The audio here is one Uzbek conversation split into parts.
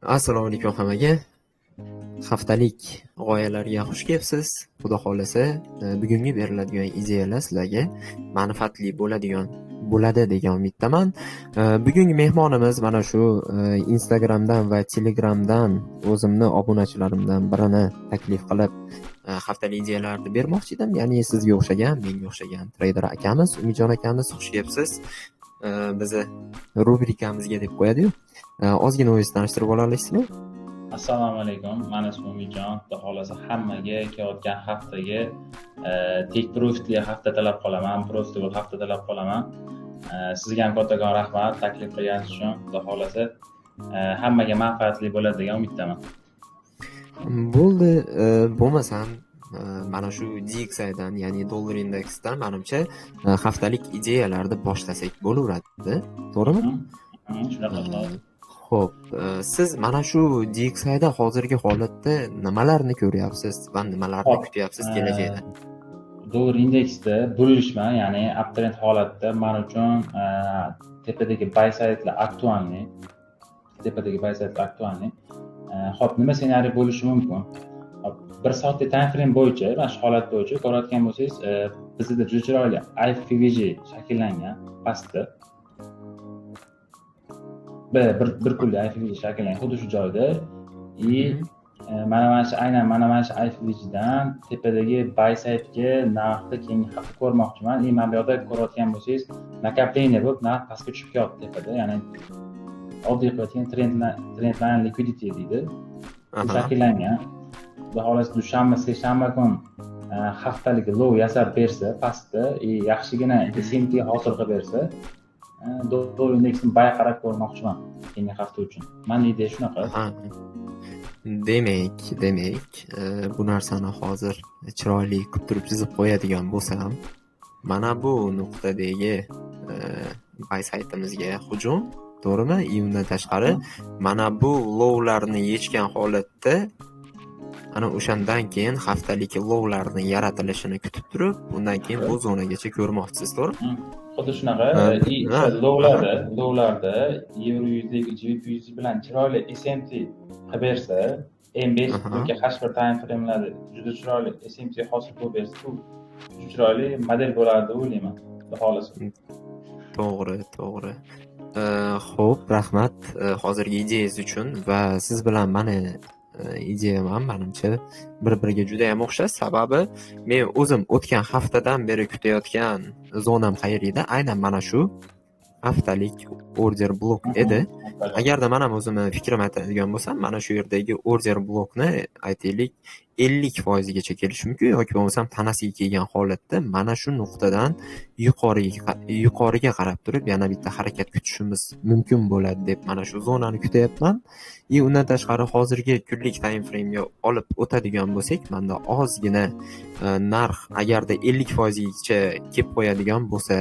Assalomu alaykum hammaga. Haftalik g'oyalarga xush kelibsiz. Xudo xolasa, bugungi beriladigan ideyalar sizlarga manfaatli bo'ladi degan umiddaman. Bugungi mehmonimiz mana shu Instagramdan va Telegramdan o'zimni obunachilarimdan birini taklif qilib haftalik ideyalarni bermoqchi edim. Ya'ni sizga o'xshagan, menga o'xshagan trader akamiz, Umidjon akamiz, xush kelibsiz. Bizni rubrikamizga deb qo'yadi-yu. Ozgina o'zingizni tanishtirib ola olasizmi? Assalomu alaykum. Men ismim Umidjon. Xudo xolasa hammaga kelayotgan haftaga tek profitli hafta tilab qolaman, profitable hafta tilab qolaman. Sizga ham kattakon rahmat taklif qilganingiz uchun. Xudo xolasa hammaga manfaatli bo'ladi degan umiddaman. Bo'ldi, bo'lmasam mana shu DXYdan, ya'ni dollar indeksdan menimcha haftalik ideyalarni boshlasak bo'laveradi, to'g'rimi? Shunaqa. Xo'p, siz mana shu DXYda hozirgi holatda nimalarni ko'ryapsiz va nimalarni kutyapsiz kelajakda? Dollar indeksda burilishman, ya'ni uptrend holatda men uchun tepadagi buy side'lar aktualniy. Xo'p, nima ssenariy bo'lishi mumkin? 1 soatlik time frame bo'yicha, mana shu holat bo'yicha ko'rayotgan bo'lsangiz, bizda juda chiroyli IFVG shakllangan pastda. Bir kunlik IFVG shakllangan xuddi shu joyda. Mana shu IFVGdan tepadagi buy side'ga narxni keyingi hafta ko'rmoqchiman. Mana bu yerda ko'rayotgan bo'lsangiz, nakapleniya bo'lib narx pastga tushib kelyapti tepada, ya'ni oddiy qilayotgan trendline liquidity deydi. Shakllangan. Xudo xolasa dushanba, seshanba kun haftalik low yasab bersa pastda, yaxshigina SMT hosil qilib bersa, dollar indeksini buy qarab ko'rmoqchiman keyingi hafta uchun. Meni ideya shunaqa. Demak, bu narsani hozir chiroyli kutib turib chizib qo'yadigan bo'lsam, mana bu nuqtadagi buy saytimizga hujum, to'g'rimi? Undan tashqari, mana bu lowlarni yechgan holatda ana o'shandan keyin haftalik lowlarning yaratilishini kutib turib, undan keyin bu zonagacha ko'rmoqchisiz, to'g'rimi? Xuddi shunaqa. Lowlarda Euro yuzdagi GBP bilan chiroyli SMT qilib bersa, M5 yoki H1 time frame'larda juda chiroyli SMT hosil qilib bersa, bu chiroyli model bo'ladi deb o'ylayman. Xudo xolasa. To'g'ri. Xo'p, rahmat hozirgi ideyangiz uchun va siz bilan meni ideyam ham menimcha bir-biriga juda ham o'xshash. Sababi men o'zim o'tgan haftadan beri kutayotgan zonam qayerida? Aynan mana shu haftalik order blok edi. Agarda men ham o'zimni fikrimni aytadigan bo'lsam, mana shu yerdagi order blokni aytaylik 50% gacha kelish mumkin, yoki bo'lmasam tanasiga kelgan holatda mana shu nuqtadan yuqoriga qarab turib yana bitta harakat kutishimiz mumkin bo'ladi deb mana shu zonani kutyapman. Undan tashqari hozirgi kunlik time frame ga olib o'tadigan bo'lsak, menda ozgina narx agarda 50% gacha kelib qo'yadigan bo'lsa,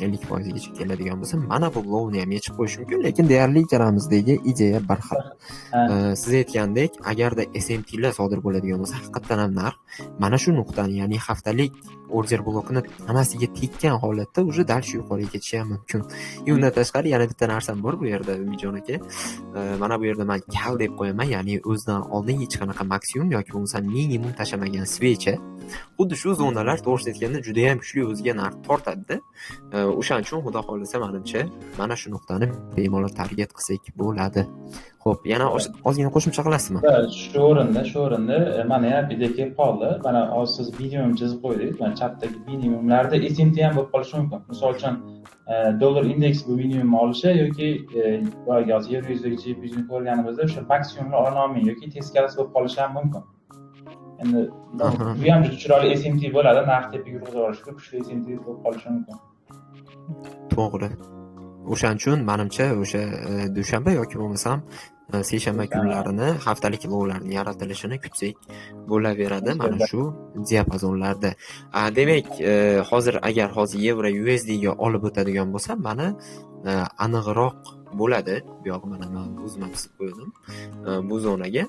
50% gacha keladigan bo'lsa, mana bu lowni ham yechib qo'yish mumkin, lekin deyarli ikkalamizdagi ideya bir xil. Siz aytgandek, agarda SMT lar sodir bo'ladigan bo'lsa, haqiqatan ham narx mana shu nuqtani, ya'ni haftalik order blokini tanasiga tekkan holatda уже dal yuqoriga ketishi ham mumkin. Undan tashqari yana bitta narsam bor bu yerda, Umidjon aka. Mana bu yerda men kal deb qo'yaman, ya'ni o'zidan oldin hech qanaqa maksimum yoki bo'lmasa minimum tashamagan svecha. Xuddi shu zonalar to'g'risida aytganda juda ham kuchli o'ziga narx tortadi-da. O'shaning uchun xudo xolasa menimcha mana shu nuqtani bemalol target qilsak bo'ladi. Xo'p, yana ozgina qo'shimcha qilasizmi? Shu o'rinda mana ham bitta kelib qoldi. Mana hozir siz minimum chizib qo'ydingiz. Mana chapdagi minimumlarda SMT ham bo'lib qolishi mumkin. Misol uchun dollar indeks bu minimum olishi yoki boyagi hozir yer yuzidagi GBP'ni ko'rganimizda o'sha maksimumni ola olmay yoki teskarisi bo'lib qolishi ham mumkin. Endi bu ham juda chiroyli SMT bo'ladi, narx tepaga yurg'izib olishga kuchli SMT bo'lib qolishi mumkin. To'g'ri. O'shaning uchun menimcha o'sha dushanba yoki bo'lmasam seshanba kunlarini haftalik lowlarning yaratilishini kutsak bo'laveradi mana shu diapazonlarda. Demak, agar hozir yevro USD ga olib o'tadigan bo'lsam, mana aniqroq bo'ladi. Bu yog'i mana men o'zim chizib qo'ydim. Bu zonaga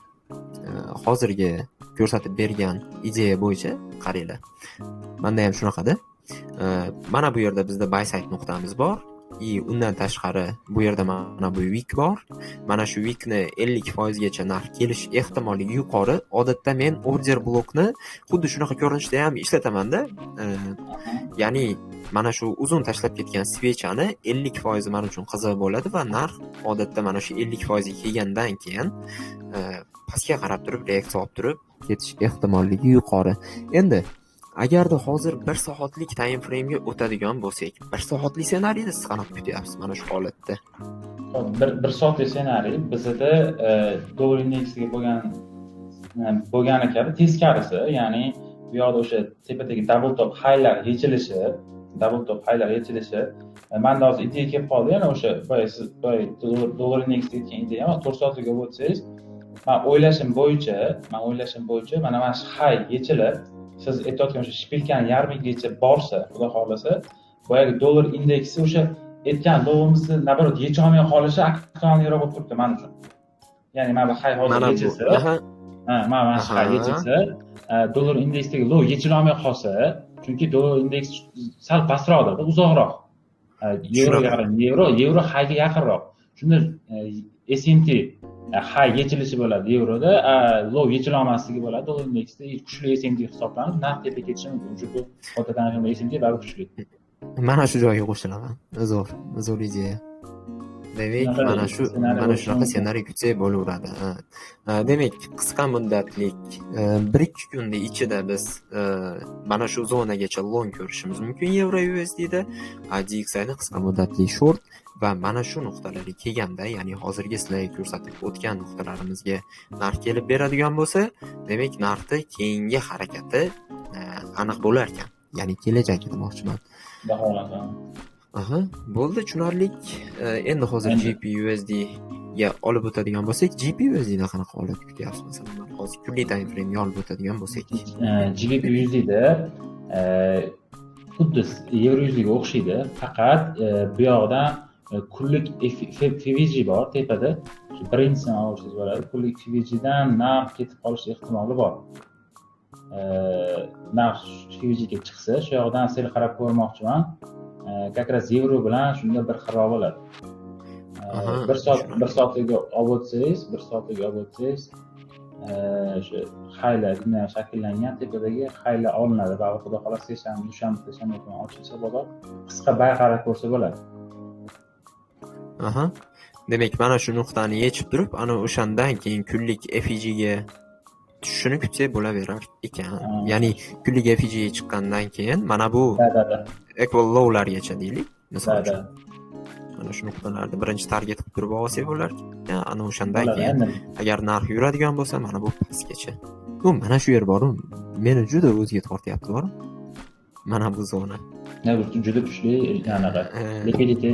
hozirgi ko'rsatib bergan ideya bo'yicha qaranglar. Menda ham shunaqada. Mana bu yerda bizda buy side nuqtamiz bor. undan tashqari bu yerda mana bu wick bor. Mana shu wickni 50% gacha narx kelish ehtimolligi yuqori. Odatda men order blokni xuddi shunaqa ko'rinishda ham ishlataman-da. Ya'ni mana shu uzun tashlab ketgan svechani 50% men uchun qiziq bo'ladi va narx odatda mana shu 50% kelgandan keyin pastga qarab turib, reaksiya olib turib ketish ehtimolligi yuqori. Endi agarda hozir 1 soatlik time frame ga o'tadigan bo'lsak, 1 soatlik ssenariyni siz qanaqa kutyapsiz mana shu holatda? 1 soatlik ssenariy bizda dollar indeksiga bo'lgani kabi teskarisi, ya'ni bu yoqda o'sha tepadagi double top highlar yechilishi, menda hozir ideya kelib qoldi, yana o'sha siz dollar indeksiga ketgan ideya, 4 soatlikga o'tsangiz, men o'ylashim bo'yicha mana shu high yechilib, siz aytayotgan o'sha shpilkani yarmigacha borsa, xudo xolasa, boyagi dollar indeksi o'sha aytgan dollarimizni nabarot yecha olmay qolishi aktualniroq bo'lib turibdi men uchun. Ya'ni mana bu high hozir yechilsa, mana shu high yechilsa, dollar indeksdagi low yechila olmay qolsa, chunki dollar indeks sal pastroqdir, uzoqroq. Yevro highga yaqinroq. Shunda S&P high yechilishi bo'ladi yevroda, low yechila olmasligi bo'ladi dollar indeksda, kuchli S&P hisoblanib, narx tepaga ketishi mumkin. Chunki otadan S&P baribir kuchli. Mana shu joyga qo'shilaman. Zo'r ideya. Demak, mana shunaqa ssenariy kutsak bo'laveradi. Demak, qisqa muddatlik 1-2 kunning ichida biz mana shu zonagacha long ko'rishimiz mumkin Euro USD da. DXY ni qisqa muddatli short va mana shu nuqtalarga kelganda, ya'ni hozirgi sizlarga ko'rsatib o'tgan nuqtalarimizga narx kelib beradigan bo'lsa, demak narxda keyingi harakati aniq bo'lar ekan. Ya'ni kelajak demoqchiman. Bo'ldi, tushunarli. Endi hozir GBUSD ga olib o'tadigan bo'lsak, GBUSD da qanaqa holat kutyapsiz masalan? Hozir kunlik time frame ga olib o'tadigan bo'lsak, GBUSD da xuddi Euro USD ga o'xshaydi, faqat bu yoqdan kunlik FVG bor tepada. Shu birinchisini olsangiz bo'ladi. Kunlik FVG dan narx ketib qolish ehtimoli bor. Narx FVG ga chiqsa, shu yoqdan sel qarab ko'rmoqchiman. Как раз yevro bilan shunda bir xira bo'ladi. 1 soatliga olib o'tsangiz, shu highlar shakllangan tepadagi highlar olinadi va xudo xolasa dushanba kuni ochilsa bozor qisqa bay qarab ko'rsa bo'ladi. Demak, mana shu nuqtani yechib turib, ana o'shandan keyin kunlik FEG ga tushishini kutsak bo'laverar ekan. Ya'ni kunlik FEG ga chiqqandan keyin mana bu equal low'largacha deylik. Masalan, mana shu nuqtalarda birinchi target qilib turib olsak bo'lar. Ana o'shandan keyin agar narx yuradigan bo'lsa, mana bu pastgacha. Bu mana shu yer bor-ku, meni juda o'ziga tortyapti bor. Mana bu zona. Juda kuchli, anaqa liquidity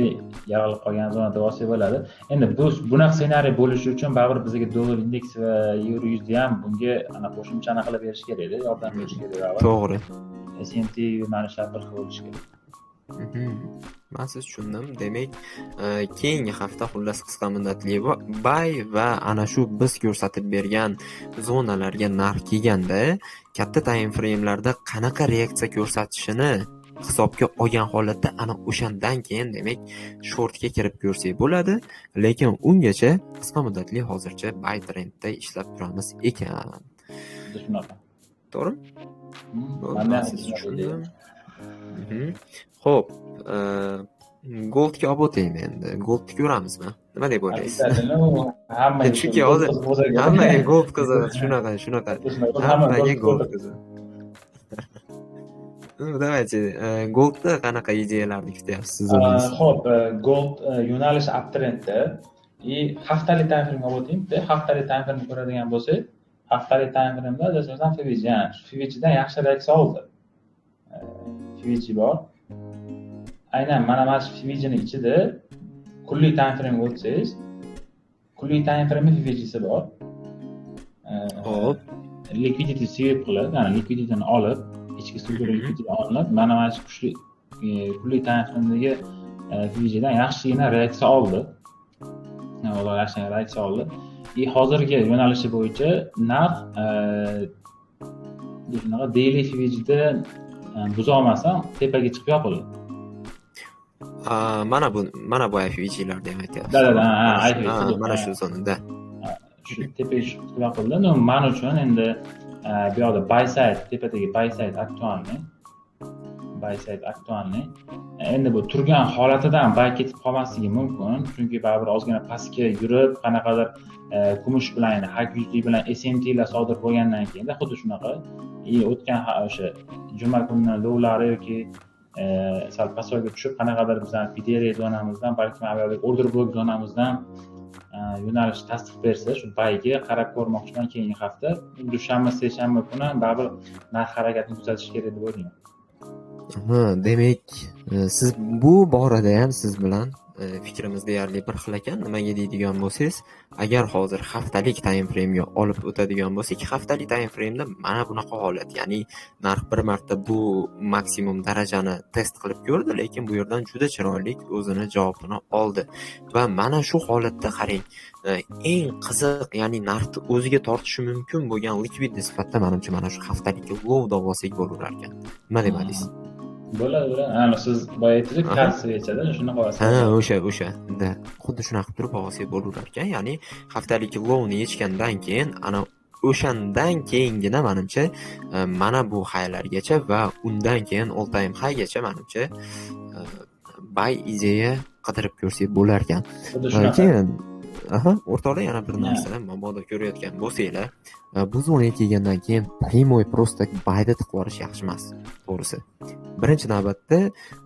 yaralib qolgan zona deb olsak bo'ladi. Endi bunaqa ssenariy bo'lishi uchun baribir bizga dollar indeks va Euro USD ham bunga ana qo'shimchani qilib berish kerak-da, yordam berish kerak. To'g'ri. S&P mana shu bir xil bo'lishi kerak. Men siz tushundim. Demak, keyingi hafta xullas qisqa muddatli buy va ana shu biz ko'rsatib bergan zonalarga narx kelganda, katta time framelarda qanaqa reaksiya ko'rsatishini hisobga olgan holatda ana o'shandan keyin demak shortga kirib ko'rsak bo'ladi, lekin ungacha qisqa muddatli hozircha buy trendda ishlab turamiz ekan. Shunaqa. To'g'rimi? Mana Xo'p, Goldga olib o'taymi endi? Goldni ko'ramizmi? Nima deb o'ylaysiz? Chunki hozir hammaga gold qiziq, shunaqa. Hammaga gold qiziq. Давайте, Goldda qanaqa ideyalarni kutyapsiz o'zingiz? Xo'p, Gold yo'nalish uptrendda haftalik time frame olib o'taymi? Haftalik time frame ko'radigan bo'lsak, haftalik time frame'da asosan FVG dan yaxshi reaksiya oldi. FVG bor. Aynan mana shu FVG ning ichida kunlik time frame o'tsangiz, kunlik time frame FVG'si bor. Xo'p, liquidity sweep qilib, ya'ni liquidity ni olib, ichki struktura liquidity olinib, mana shu kuchli kunlik time frame'dagi FVG dan yaxshigina reaksiya oldi. Yaxshigina reaksiya oldi. Hozirgi yo'nalishi bo'yicha narx daily FVG da buza olmasam tepaga chiqib yopildi. mana bu IFVG'larda ham aytyapsiz. Da, IFVG, Mana shu zonada. shu tepaga chiqib nima qildi. No, men uchun endi bu yoqda buy side, tepadagi buy side aktualniy. Endi bu turgan holatidan buy ketib qolmasligi mumkin, chunki baribir ozgina pastga yurib, qanaqadir kumush bilan, hak yuzlik bilan SMTlar sodir bo'lgandan keyin xuddi shunaqa o'tgan o'sha juma kuni lovlari yoki sal pastga tushib, qanaqadir bizning Fidere zonamizdan, balki aviadagi order block zonamizdan yo'nalish tasdiq bersa, shu bayga qarab ko'rmoqchiman keyingi hafta. Dushanba, seshanba kuni baribir narx harakatini kuzatish kerak deb o'ylayman. Demak, siz bu borada ham siz bilan fikrimiz deyarli bir xil ekan. Nimaga deydigan bo'lsangiz, agar hozir haftalik time frame'ga olib o'tadigan bo'lsak, haftalik time frame'da mana bunaqa holat, ya'ni narx bir marta bu maksimum darajani test qilib ko'rdi, lekin bu yerdan juda chiroyli o'zini javobini oldi. Va mana shu holatda qarang, eng qiziq, ya'ni narxni o'ziga tortishi mumkin bo'lgan likvidni sifatida menimcha mana shu haftalik low olsak bo'lar ekan. Nima demadingiz? Bo'ladi. Ana siz boya aytdingiz, kassagachada shunaqa olasiz. O'sha. Xuddi shunaqa qilib olsak bo'lar ekan. Ya'ni haftalik lowni yechgandan keyin ana o'shandan keyingina menimcha mana bu haylargacha va undan keyin all time highgacha menimcha buy ideya qidirib ko'rsak bo'lar ekan. Keyin o'rtoqlar, yana bir narsa, mabodo ko'rayotgan bo'lsanglar, bu zonaga kelgandan keyin primoy просто buyda tiqib olish yaxshi emas, to'g'risi. Birinchi navbatda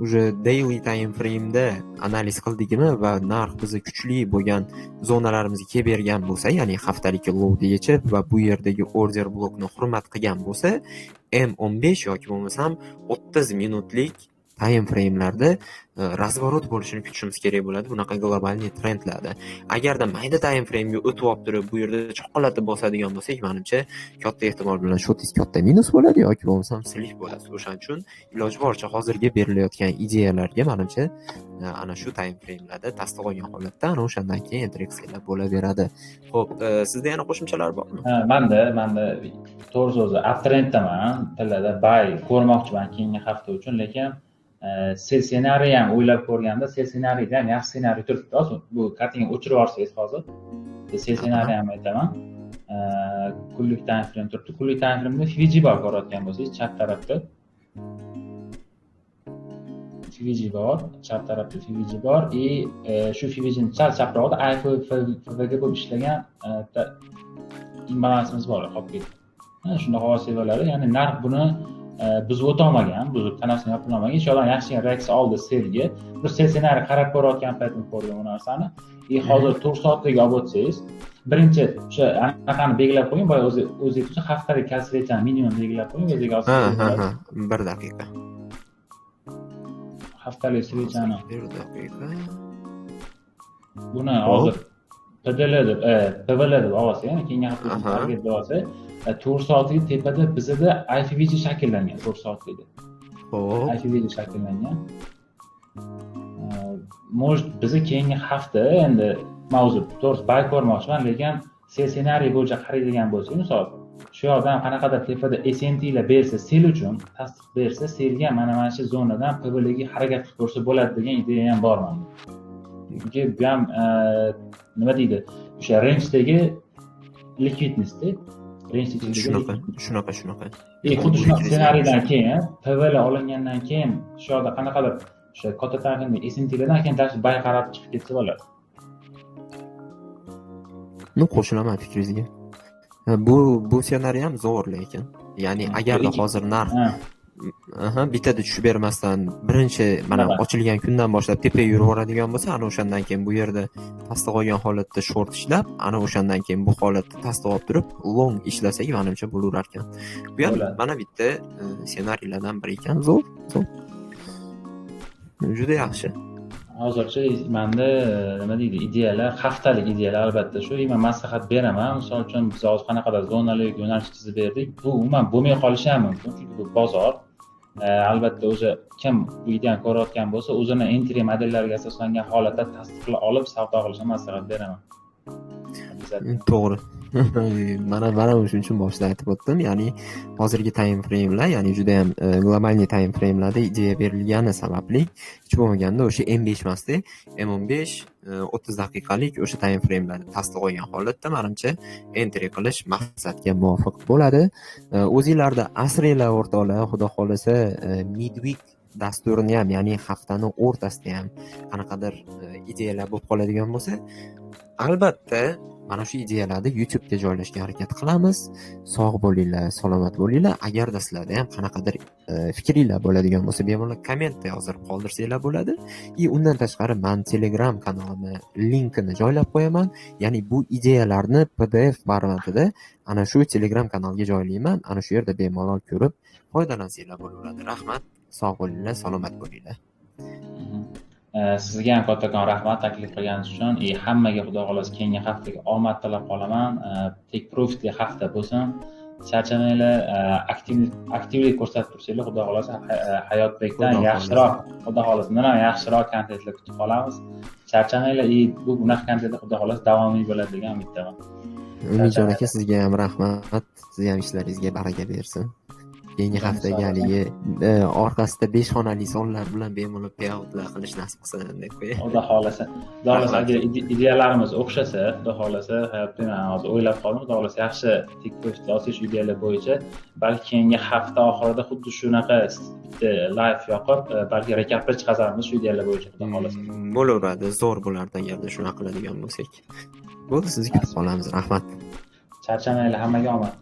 уже daily time frame'da analiz qildikmi va narx bizni kuchli bo'lgan zonalarimizga kelib bergan bo'lsa, ya'ni haftalik lowgacha va bu yerdagi order blokni hurmat qilgan bo'lsa, M15 yoki bo'lmasam 30 minutlik time frame'larda razvorot bo'lishini kutishimiz kerak bo'ladi bunaqa globalniy trendlarda. Agarda mayda time frame'ga o'tib olib turib, bu yerda choqolatib bosadigan bo'lsak, menimcha katta ehtimol bilan shotingiz katta minus bo'ladi yoki bo'lmasam slip bo'ladi. O'shaning uchun iloji boricha hozirgi berilayotgan ideyalarga menimcha ana shu time frame'larda tasdiq olgan holatda ana o'shandan keyin entry bo'laveradi. Xo'p, sizda yana qo'shimchalar bormi? Menda to'g'ri so'zi uptrenddaman, tilada buy ko'rmoqchiman keyingi hafta uchun, lekin sel ssenariy ham o'ylab ko'rganda, sel ssenariyda ham yaxshi ssenariy turibdi. Bu kartinga o'chirib yuborsangiz hozir, sel ssenariy ham aytaman. Kunlik time frame turibdi. Kunlik time frame'da FVG bor ko'rayotgan bo'lsangiz, chap tarafda FVG bor, shu FVG ni chap-chaprog'ida IFVG bo'lib ishlagan imbalansimiz bor, qolib ketdi. Shunday havosevalari, ya'ni narx buni buzib o'tolmagan, buzib tanasini yopilmagan. Inshaalloh yaxshi reaksiya oldi selga. Bir sel ssenariy qarab ko'rayotgan paytim ko'rdim bu narsani. Hozir 4 soatlik olib o'tsangiz, birinchi o'sha anaqani belgilab qo'ying, boya o'zingiz uchun haftalik kalkulyatsiyani minimum belgilab qo'ying, o'ziga olsangiz. 1 daqiqa. Haftalik svechani 1 daqiqa. Buni hozir PVL deb olsa, ya'ni keyingi hafta target deb olsa, 4 soatlik tepada bizda IFVG shakllangan 4 soatlikda. Xo'p, IFVG shakllangan. Может, bizni keyingi hafta endi mavzu to'g'ri buy ko'rmoqchiman, lekin sel ssenariy bo'yicha qaraydigan bo'lsak, misol shu yoqdan qanaqadir tepada SMT lar bersa, sel uchun tasdiq bersa, selga mana shu zonadan PVL ga harakat qilib ko'rsa bo'ladi degan ideya ham bor menda. Chunki bu ham nima deydi, o'sha range-dagi liquidness-da shunaqa. Xuddi shunaqa ssenariydan keyin PVL olingandan keyin shu yoqda qanaqadir o'sha katta tarixni SMTlardan keyin dasht buy qarab chiqib ketsa bo'ladi. Qo'shilaman fikringizga. Bu ssenariy ham zo'r, lekin ya'ni agarda hozir narx bitada tushib bermasdan birinchi mana ochilgan kundan boshlab tepaga yuraveradigan bo'lsa, ana o'shandan keyin bu yerda tasdiq olgan holatda short ishlab, ana o'shandan keyin bu holatda tasdiq olib turib long ishlasak, menimcha bo'lar ekan. Bu ham mana bitta ssenariylardan biri ekan. Zo'r. Juda yaxshi. Hozircha menda nima deydi, ideyalar, haftalik ideyalar albatta shu. Men maslahat beraman. Misol uchun biz hozir qanaqadir zonalik yo'nalish chizib berdik. Bu umuman bo'lmay qolishi ham mumkin, chunki bu bozor. Albatta o'zi kim bu ideyani ko'rayotgan bo'lsa, o'zini entry modellariga asoslangan holatda tasdiqlab olib savdo qilishni maslahat beraman. To'g'ri. Mana shuning uchun boshida aytib o'tdim. Ya'ni hozirgi time frame'lar, ya'ni juda ham globalniy time frame'larda ideya berilgani sababli hech bo'lmaganda o'sha M5 emasda, M15 30 daqiqalik o'sha time frame'larni tasdiq qo'ygan holatda menimcha entry qilish maqsadga muvofiq bo'ladi. O'zingizlarda asringlar o'rtoqlar, xudo xolasa midweek dasturini ham, ya'ni haftani o'rtasida ham qanaqadir ideyalar bo'lib qoladigan bo'lsa, albatta mana shu ideyalarni YouTube'ga joylashga harakat qilamiz. Sog' bo'linglar, salomat bo'linglar. Agarda sizlarda ham qanaqadir fikringlar bo'ladigan bo'lsa, bemalol kommentda yozib qoldirsanglar bo'ladi. Undan tashqari men Telegram kanalimni linkini joylab qo'yaman. Ya'ni bu ideyalarni PDF formatida ana shu Telegram kanalga joylayman. Ana shu yerda bemalol ko'rib foydalansanglar bo'laveradi. Rahmat, sog' bo'linglar, salomat bo'linglar. Sizga ham kattakon rahmat taklif qilganingiz uchun. Hammaga xudo xolasa keyingi haftaga omad tilab qolaman. Take profitli hafta bo'lsin. Charchamanglar, aktivlik ko'rsatib tursanglar, xudo xolasa Hayotbekdan yaxshiroq, xudo xolasa yaxshiroq kontentlar kutib qolamiz. Charchamanglar, bu bunaqa kontentlar xudo xolasa davomiy bo'ladi degan umiddaman. Umidjon aka, sizga ham rahmat. Siz ham ishlaringizga baraka bersin. Keyingi haftaga haligi orqasida 5 xonali sonlar bilan bemalol payoutlar qilish nasib qilsin deb qo'yay. Xudo xolasa. Xudo xolasa agar ideyalarimiz o'xshasa, xudo xolasa hayotda men hozir o'ylab qoldim, xudo xolasa yaxshi TikTok osish ideyalar bo'yicha balki keyingi hafta oxirida xuddi shunaqa live yoqib, balki rekaplar chiqazamiz shu ideyalar bo'yicha xudo xolasa. Bo'laveradi, zo'r bo'lardi agarda shunaqa qiladigan bo'lsak. Bo'ldi, sizni kutib qolamiz. Rahmat. Charchamanglar, hammaga omad.